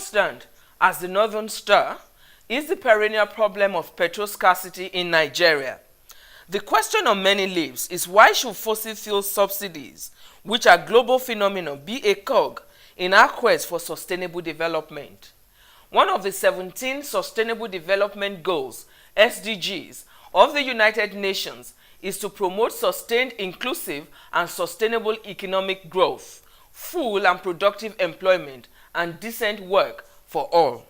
stand as the Northern Star is the perennial problem of petrol scarcity in Nigeria. The question on many lips is, why should fossil fuel subsidies, which are global phenomena, be a cog in our quest for sustainable development? One of the 17 Sustainable Development Goals, SDGs, of the United Nations is to promote sustained, inclusive, and sustainable economic growth, full and productive employment, and decent work for all.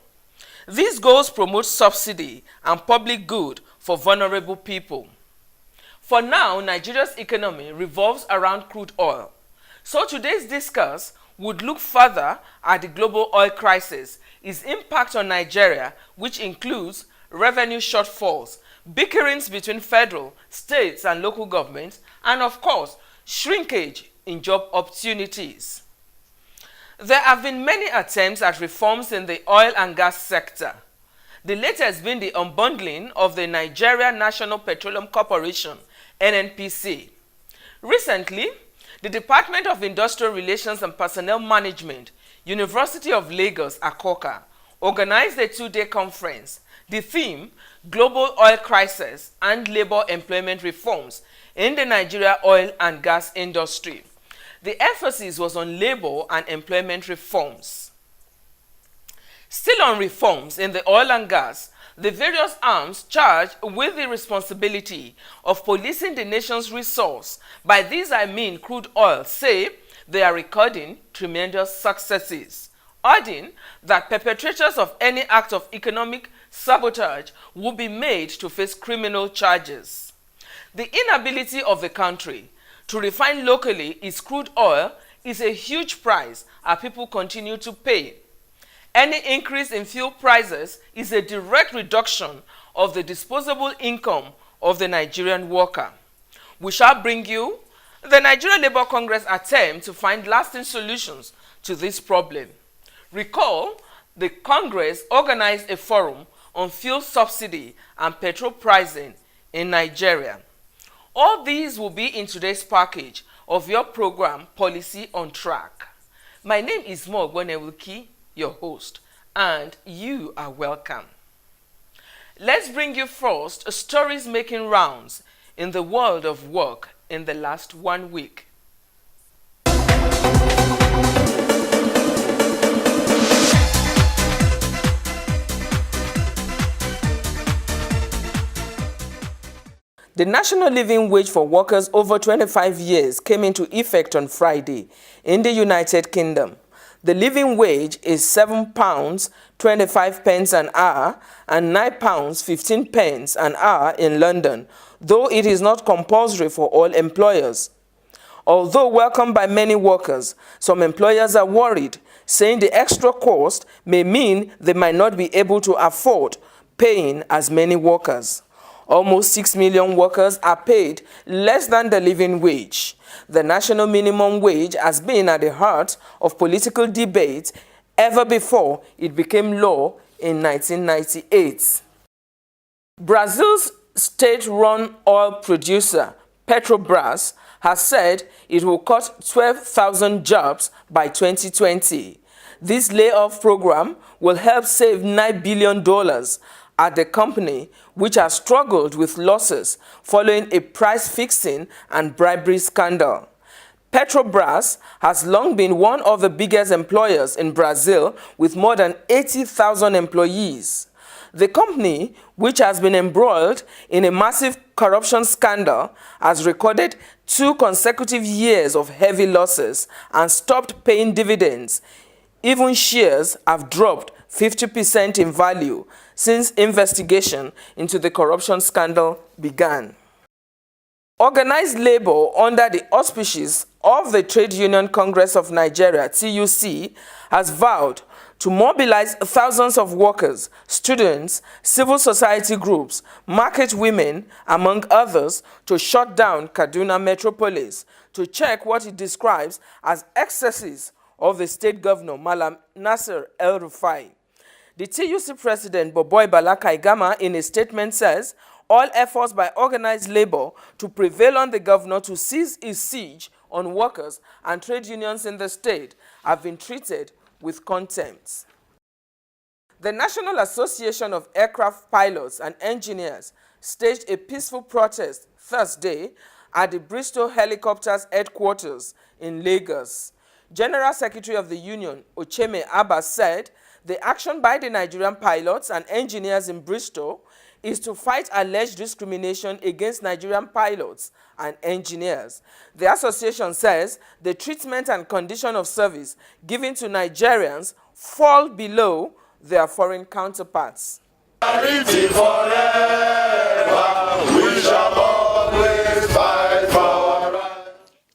These goals promote subsidy and public good for vulnerable people. For now, Nigeria's economy revolves around crude oil. So today's discourse would look further at the global oil crisis, its impact on Nigeria, which includes revenue shortfalls, bickerings between federal, states, and local governments, and of course, shrinkage in job opportunities. There have been many attempts at reforms in the oil and gas sector. The latest being the unbundling of the Nigeria National Petroleum Corporation, NNPC. Recently, the Department of Industrial Relations and Personnel Management, University of Lagos, Akoka, organized a two-day conference. The theme, Global Oil Crisis and Labor Employment Reforms in the Nigeria Oil and Gas Industry. The emphasis was on labor and employment reforms. Still on reforms in the oil and gas, the various arms charged with the responsibility of policing the nation's resource, by these I mean crude oil, say they are recording tremendous successes, adding that perpetrators of any act of economic sabotage will be made to face criminal charges. The inability of the country to refine locally its crude oil is a huge price our people continue to pay. Any increase in fuel prices is a direct reduction of the disposable income of the Nigerian worker. We shall bring you the Nigeria Labour Congress attempt to find lasting solutions to this problem. Recall, the Congress organized a forum on fuel subsidy and petrol pricing in Nigeria. All these will be in today's package of your program, Policy on Track. My name is Mo Gwenewuki, your host, and you are welcome. Let's bring you first stories making rounds in the world of work in the last 1 week. The national living wage for workers over 25 years came into effect on Friday in the United Kingdom. The living wage is £7.25 an hour and £9.15 an hour in London, though it is not compulsory for all employers. Although welcomed by many workers, some employers are worried, saying the extra cost may mean they might not be able to afford paying as many workers. Almost 6 million workers are paid less than the living wage. The national minimum wage has been at the heart of political debate ever before it became law in 1998. Brazil's state-run oil producer, Petrobras, has said it will cut 12,000 jobs by 2020. This layoff program will help save $9 billion at the company, which has struggled with losses following a price-fixing and bribery scandal. Petrobras has long been one of the biggest employers in Brazil with more than 80,000 employees. The company, which has been embroiled in a massive corruption scandal, has recorded 2 consecutive years of heavy losses and stopped paying dividends. Even shares have dropped 50% in value since investigation into the corruption scandal began. Organized labor under the auspices of the Trade Union Congress of Nigeria, TUC, has vowed to mobilize thousands of workers, students, civil society groups, market women, among others, to shut down Kaduna Metropolis to check what it describes as excesses of the state governor, Malam Nasir El-Rufai. The TUC president, Boboy Bala Kaigama, in a statement says, all efforts by organized labor to prevail on the governor to cease his siege on workers and trade unions in the state have been treated with contempt. The National Association of Aircraft Pilots and Engineers staged a peaceful protest Thursday at the Bristol Helicopters headquarters in Lagos. General Secretary of the Union, Ocheme Abba, said the action by the Nigerian pilots and engineers in Bristol is to fight alleged discrimination against Nigerian pilots and engineers. The association says the treatment and condition of service given to Nigerians fall below their foreign counterparts.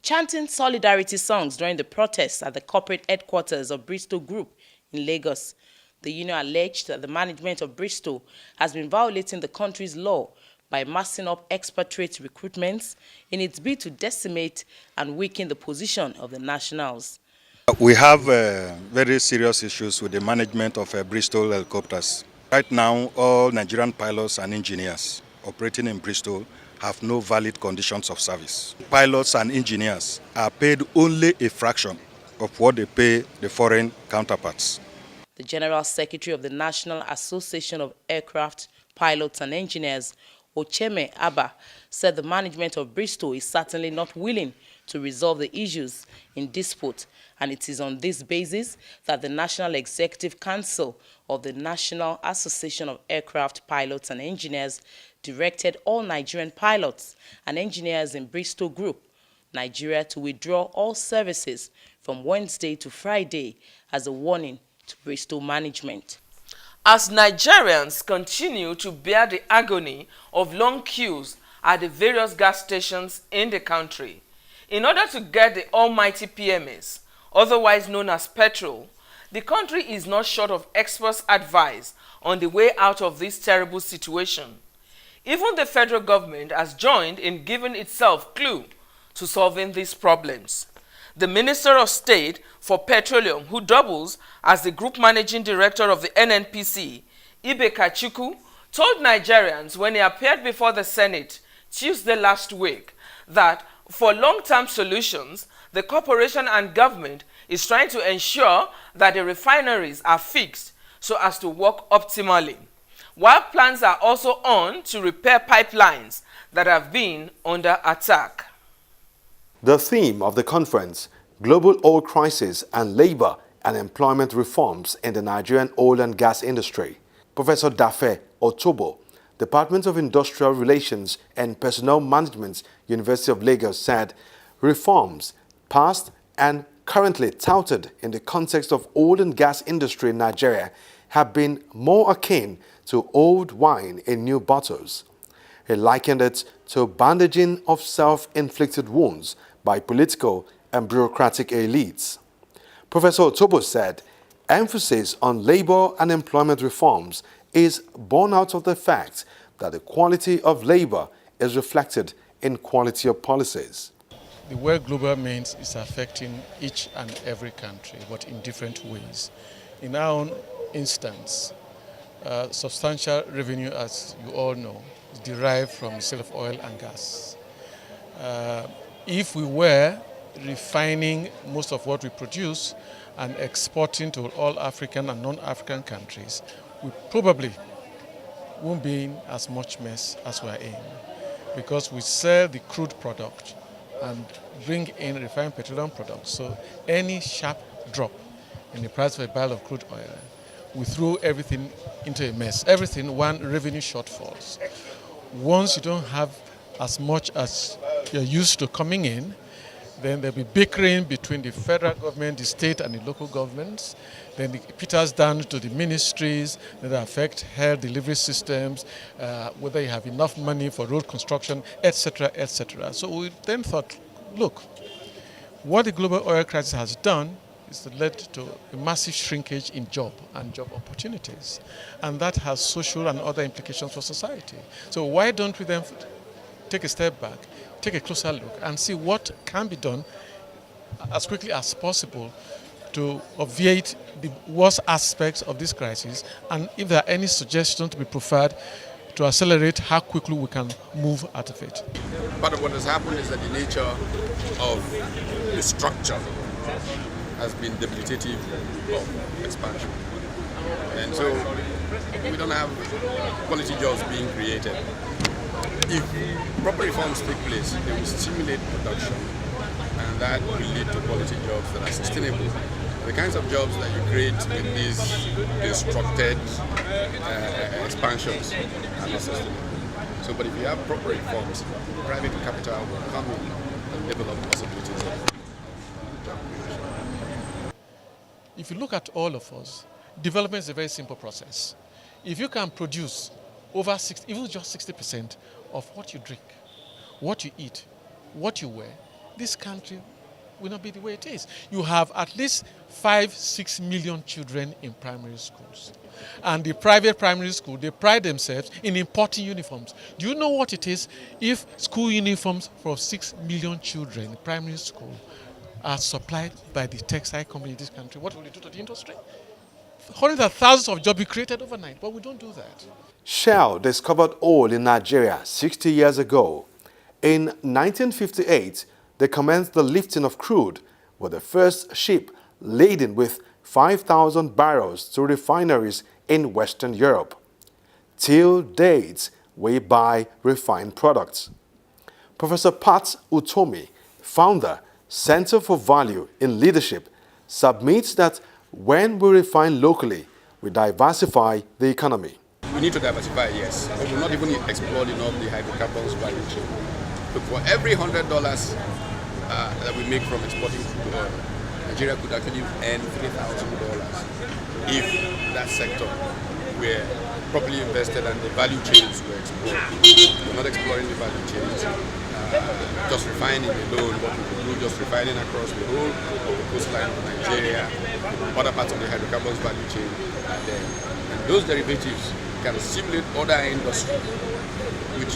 Chanting solidarity songs during the protests at the corporate headquarters of Bristol Group in Lagos, the union alleged that the management of Bristol has been violating the country's law by massing up expatriate recruitments in its bid to decimate and weaken the position of the nationals. We have very serious issues with the management of Bristol helicopters. Right now, all Nigerian pilots and engineers operating in Bristol have no valid conditions of service. Pilots and engineers are paid only a fraction of what they pay the foreign counterparts. The General Secretary of the National Association of Aircraft Pilots and Engineers, Ocheme Abba, said the management of Bristol is certainly not willing to resolve the issues in dispute, and it is on this basis that the National Executive Council of the National Association of Aircraft Pilots and Engineers directed all Nigerian pilots and engineers in Bristol Group, Nigeria, to withdraw all services from Wednesday to Friday as a warning to Bristol management. As Nigerians continue to bear the agony of long queues at the various gas stations in the country, in order to get the almighty PMS, otherwise known as petrol, the country is not short of experts' advice on the way out of this terrible situation. Even the federal government has joined in giving itself clue to solving these problems. The Minister of State for Petroleum, who doubles as the Group Managing Director of the NNPC, Ibe Kachuku, told Nigerians when he appeared before the Senate Tuesday last week that for long-term solutions, the corporation and government is trying to ensure that the refineries are fixed so as to work optimally, while plans are also on to repair pipelines that have been under attack. The theme of the conference, Global Oil Crisis and Labor and Employment Reforms in the Nigerian Oil and Gas Industry. Professor Dafe Otobo, Department of Industrial Relations and Personnel Management, University of Lagos, said reforms past and currently touted in the context of oil and gas industry in Nigeria have been more akin to old wine in new bottles. He likened it to bandaging of self-inflicted wounds by political and bureaucratic elites. Professor Otobo said emphasis on labor and employment reforms is born out of the fact that the quality of labor is reflected in quality of policies. The word global means is affecting each and every country, but in different ways. In our own instance, substantial revenue, as you all know, is derived from the sale of oil and gas. If we were refining most of what we produce and exporting to all African and non-African countries, we probably won't be in as much mess as we are in, because we sell the crude product and bring in refined petroleum products. So any sharp drop in the price of a barrel of crude oil, we throw everything into a mess. Everything, one, revenue shortfalls. Once you don't have as much as you're used to coming in, then there'll be bickering between the federal government, the state, and the local governments. Then it peters down to the ministries that affect health delivery systems, whether you have enough money for road construction, etc., etc. So we then thought, look, what the global oil crisis has done is led to a massive shrinkage in job and job opportunities. And that has social and other implications for society. So why don't we then take a step back, take a closer look, and see what can be done as quickly as possible to obviate the worst aspects of this crisis, and if there are any suggestions to be preferred to accelerate how quickly we can move out of it. Part of what has happened is that the nature of the structure has been debilitative of expansion. And so we don't have quality jobs being created. If proper reforms take place, they will stimulate production, and that will lead to quality jobs that are sustainable. The kinds of jobs that you create with these constructed expansions are not sustainable. So, but if you have proper reforms, private capital will come in and develop possibilities of job creation. If you look at all of us, development is a very simple process. If you can produce over 60, even just 60% of what you drink, what you eat, what you wear, this country will not be the way it is. You have at least 5-6 million children in primary schools. And the private primary school, they pride themselves in importing uniforms. Do you know what it is if school uniforms for 6 million children in primary school are supplied by the textile company in this country? What will it do to the industry? Hundreds of thousands of jobs be created overnight, but we don't do that. Shell discovered oil in Nigeria 60 years ago. In 1958, they commenced the lifting of crude with the first ship laden with 5,000 barrels to refineries in Western Europe. Till date, we buy refined products. Professor Pat Utomi, founder, Center for Value in Leadership, submits that when we refine locally, we diversify the economy. We need to diversify, yes, but we're not even exploring enough the hydrocarbons value chain. Look, for every $100 that we make from exporting crude oil, Nigeria could actually earn $3,000 if that sector were properly invested and the value chains were explored. We're not exploring the value chains. Just refining alone, what we could do, just refining across the whole of the coastline of Nigeria, other parts of the hydrocarbons value chain are there. And those derivatives can stimulate other industry, which,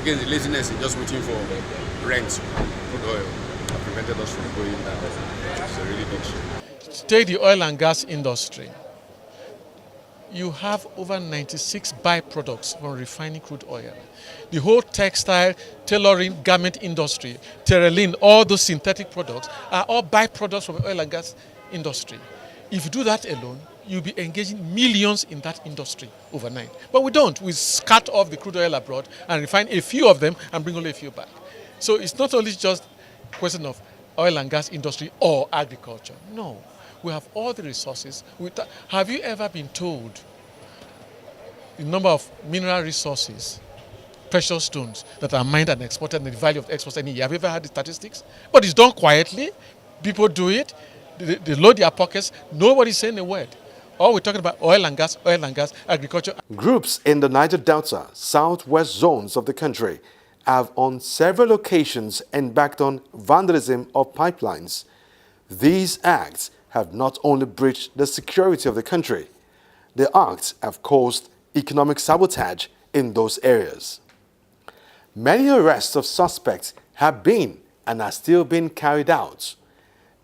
again, the laziness is just waiting for rents on crude oil that prevented us from going down. It's a really big shame. Take the oil and gas industry. You have over 96 byproducts from refining crude oil. The whole textile, tailoring, garment industry, terraline, all those synthetic products are all byproducts from the oil and gas industry. If you do that alone, you'll be engaging millions in that industry overnight. But we don't. We scatter off the crude oil abroad and refine a few of them and bring only a few back. So it's not only just a question of oil and gas industry or agriculture. No. We have all the resources. Have you ever been told the number of mineral resources, precious stones that are mined and exported and the value of exports any year? Have you ever had the statistics? But it's done quietly. People do it. They load their pockets. Nobody's saying a word. All we're talking about oil and gas, agriculture. Groups in the Niger Delta, southwest zones of the country have on several occasions embarked on vandalism of pipelines. These acts have not only breached the security of the country, the acts have caused economic sabotage in those areas. Many arrests of suspects have been and are still being carried out.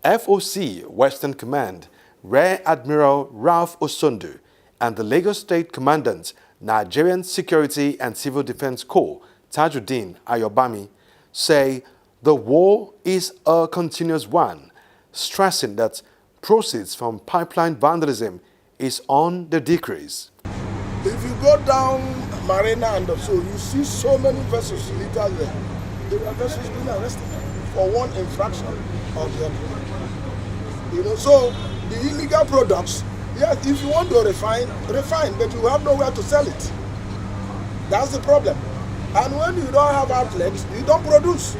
FOC Western Command Rear Admiral Ralph Osondu and the Lagos State Commandant Nigerian Security and Civil Defense Corps Tajuddin Ayobami say the war is a continuous one, stressing that proceeds from pipeline vandalism is on the decrease. If you go down Marina and so you see so many vessels littered there. There are vessels being arrested for one infraction of the other. So the illegal products, yes, if you want to refine, but you have nowhere to sell it. That's the problem. And when you don't have outlets, you don't produce.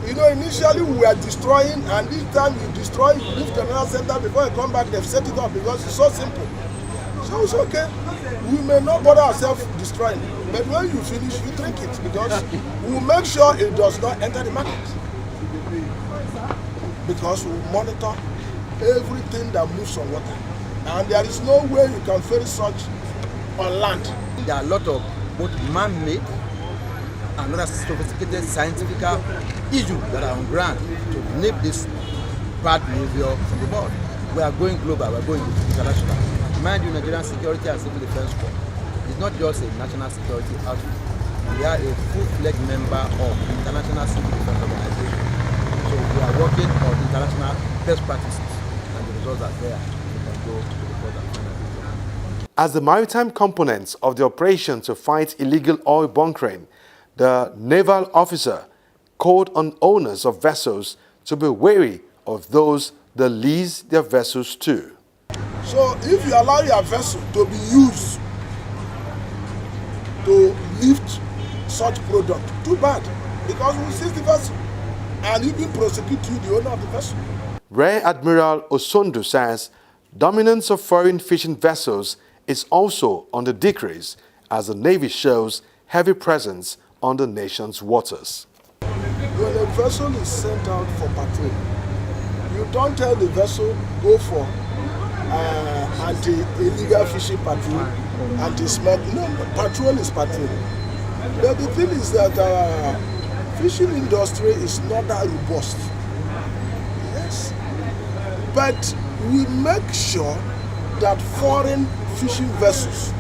Initially we were destroying, and this time you destroy, you leave the another center, before you come back, they've set it up because it's so simple. So it's okay. We may not bother ourselves destroying it, but when you finish, you drink it because we make sure it does not enter the market. Because we monitor everything that moves on water. And there is no way you can ferry such on land. There are a lot of both man-made and other sophisticated scientific issues that are on ground to nip this bad behavior from the board. We are going global, we are going international. Mind you, Nigerian Security and Civil Defense Corps is not just a national security outfit. We are a full-fledged member of the International Civil Defense Organization. So we are working on international best practices, and the results are there. go to the port and find out. As the maritime components of the operation to fight illegal oil bunkering, the naval officer called on owners of vessels to be wary of those they lease their vessels to. So if you allow your vessel to be used to lift such product, too bad, because we seize the vessel and even prosecute you, the owner of the vessel. Rear Admiral Osondu says dominance of foreign fishing vessels is also on the decrease as the Navy shows heavy presence on the nation's waters. When a vessel is sent out for patrol, you don't tell the vessel go for anti-illegal fishing patrol, anti-smuggling. No, patrol is patrol. But the thing is that fishing industry is not that robust. Yes. But we make sure that foreign fishing vessels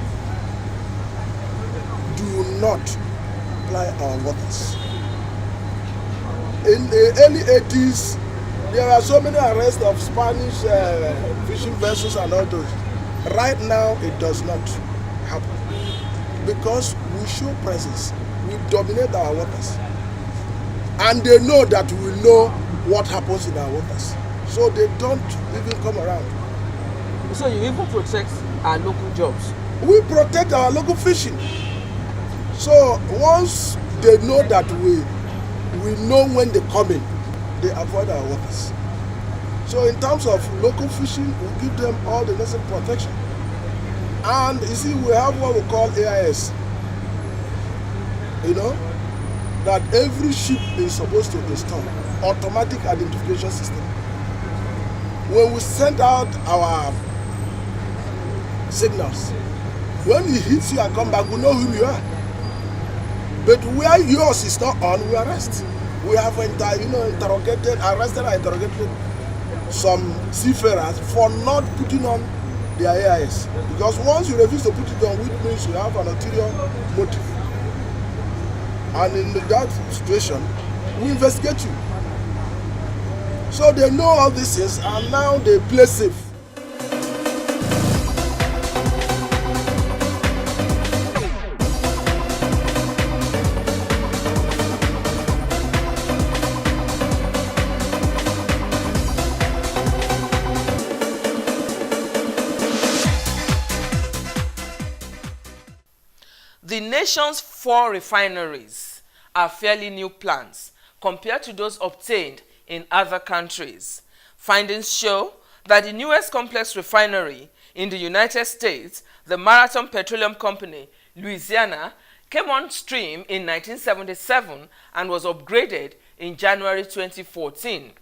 do not ply our waters. In the early 80s, there are so many arrests of Spanish fishing vessels and all those. Right now, it does not happen because we show presence. We dominate our waters. And they know that we know what happens in our waters. So they don't even come around. So you even protect our local jobs? We protect our local fishing. So once they know that we know when they come in, they avoid our waters. So in terms of local fishing, we give them all the necessary protection. And you see, we have what we call AIS. You know, that every ship is supposed to install automatic identification system. When we send out our signals, when it hits you and come back, we know who you are. But where yours is not on, we arrest. We have interrogated, arrested and interrogated some seafarers for not putting on their AIS. Because once you refuse to put it on, which means you have an ulterior motive. And in that situation, we investigate you. So they know all these things and now they play safe. The nation's 4 refineries are fairly new plants compared to those obtained in other countries. Findings show that the newest complex refinery in the United States, the Marathon Petroleum Company, Louisiana, came on stream in 1977 and was upgraded in January 2014.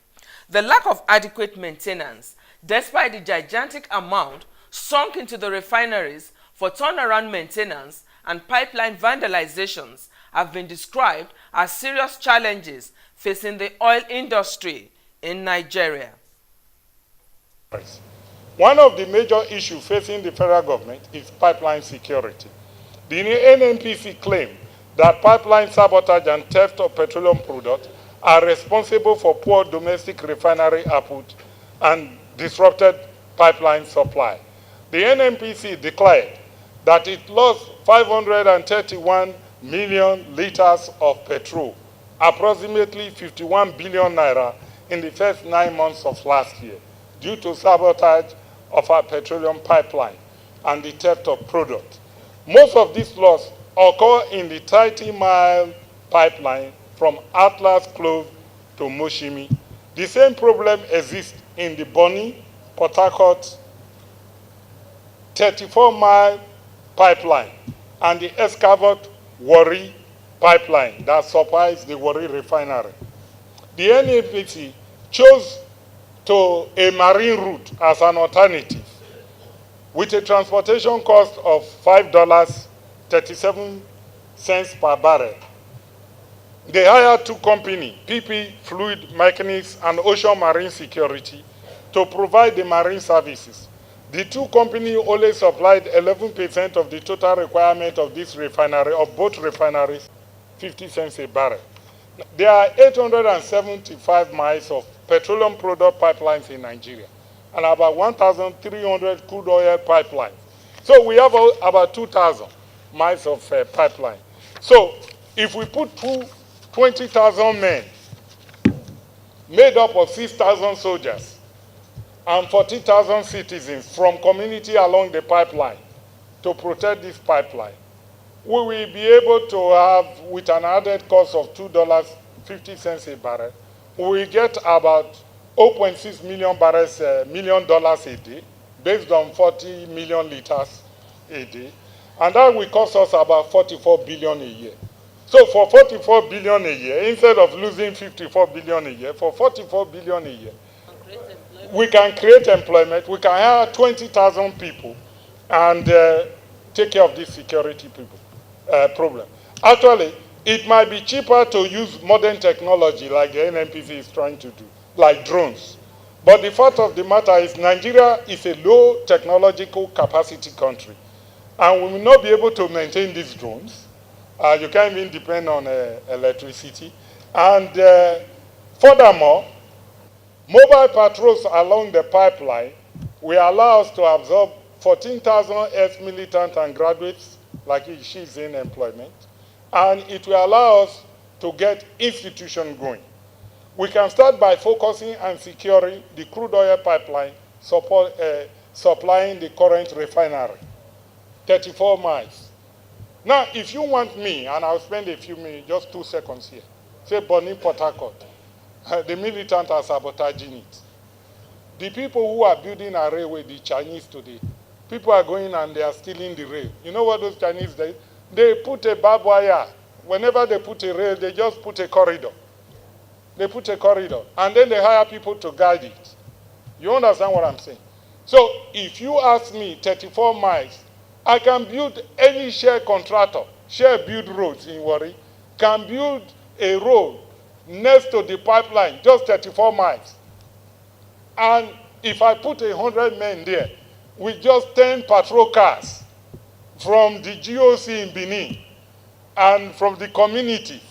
The lack of adequate maintenance, despite the gigantic amount sunk into the refineries for turnaround maintenance and pipeline vandalizations, have been described as serious challenges facing the oil industry in Nigeria. One of the major issues facing the federal government is pipeline security. The NNPC claimed that pipeline sabotage and theft of petroleum products are responsible for poor domestic refinery output and disrupted pipeline supply. The NNPC declared that it lost 531 million liters of petrol, approximately 51 billion naira, in the first 9 months of last year due to sabotage of our petroleum pipeline and the theft of product. Most of this loss occur in the 30-mile pipeline from Atlas Clove to Moshimi. The same problem exists in the Bonny, Port Harcourt 34-mile pipeline and the Escavot Warri pipeline that supplies the Warri refinery. The NNPC chose to a marine route as an alternative with a transportation cost of $5.37 per barrel. They hired 2 companies, PP Fluid Mechanics and Ocean Marine Security, to provide the marine services. The 2 companies only supplied 11% of the total requirement of this refinery, of both refineries, 50 cents a barrel. There are 875 miles of petroleum product pipelines in Nigeria. and about 1,300 crude oil pipelines. So we have about 2,000 miles of pipeline. So if we put 20,000 men made up of 6,000 soldiers and 40,000 citizens from community along the pipeline to protect this pipeline, we will be able to have, with an added cost of $2.50 a barrel, we will get about 0.6 million barrels, $1 million a day, based on 40 million liters a day. And that will cost us about 44 billion a year. So for 44 billion a year, instead of losing 54 billion a year, for 44 billion a year, we can create employment, we can hire 20,000 people and take care of this security problem. Actually, it might be cheaper to use modern technology like the NNPC is trying to do, like drones. But the fact of the matter is Nigeria is a low technological capacity country. And we will not be able to maintain these drones. You can't even depend on electricity. And furthermore, mobile patrols along the pipeline will allow us to absorb 14,000 ex-militants and graduates, like she's in employment. And it will allow us to get institutions going. We can start by focusing and securing the crude oil pipeline supplying the current refinery, 34 miles. Now, if you want me, and I'll spend a few minutes, just 2 seconds here, say Bonny Port Harcourt, the militants are sabotaging it. The people who are building a railway, the Chinese today, people are going and they are stealing the rail. You know what those Chinese do? They put a barbed wire. Whenever they put a rail, they just put a corridor. They put a corridor, and then they hire people to guide it. You understand what I'm saying? So if you ask me 34 miles, I can build any share contractor, share build roads in Warri, can build a road next to the pipeline, just 34 miles. And if I put 100 men there, with just 10 patrol cars from the GOC in Benin and from the communities,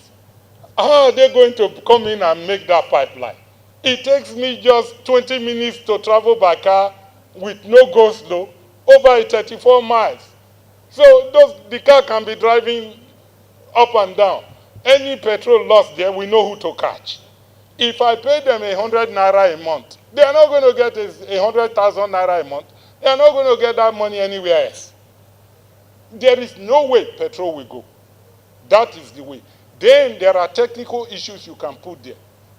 how are they going to come in and make that pipeline? It takes me just 20 minutes to travel by car with no go-slow over 34 miles. So the car can be driving up and down. Any petrol lost there, we know who to catch. If I pay them 100 naira a month, they are not going to get 100,000 naira a month. They are not going to get that money anywhere else. There is no way petrol will go. That is the way. Then there are technical issues you can put there.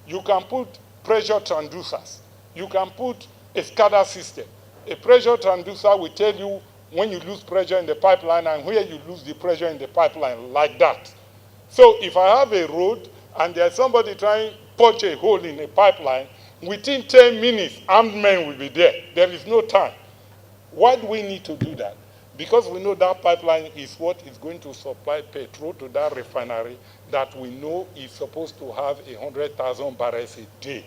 You can put pressure transducers. You can put a SCADA system. A pressure transducer will tell you when you lose pressure in the pipeline and where you lose the pressure in the pipeline, like that. So if I have a road and there's somebody trying to punch a hole in a pipeline, within 10 minutes, armed men will be there. There is no time. Why do we need to do that? Because we know that pipeline is what is going to supply petrol to that refinery that we know is supposed to have 100,000 barrels a day.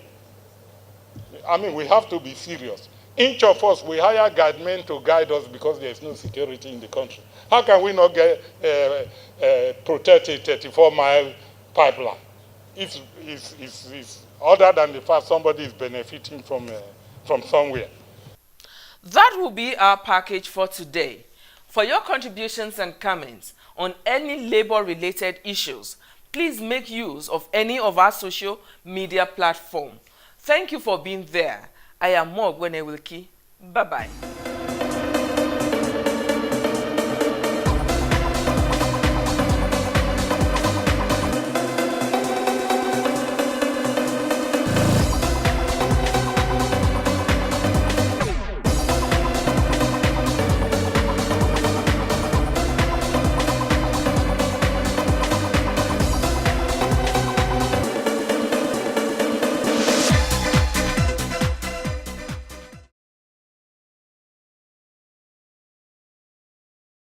I mean, we have to be serious. Each of us, we hire guidemen to guide us because there's no security in the country. How can we not get protect a 34-mile pipeline? It's other than the fact somebody is benefiting from somewhere. That will be our package for today. For your contributions and comments on any labor-related issues, please make use of any of our social media platforms. Thank you for being there. I am Mogwene Wilkie. Bye-bye.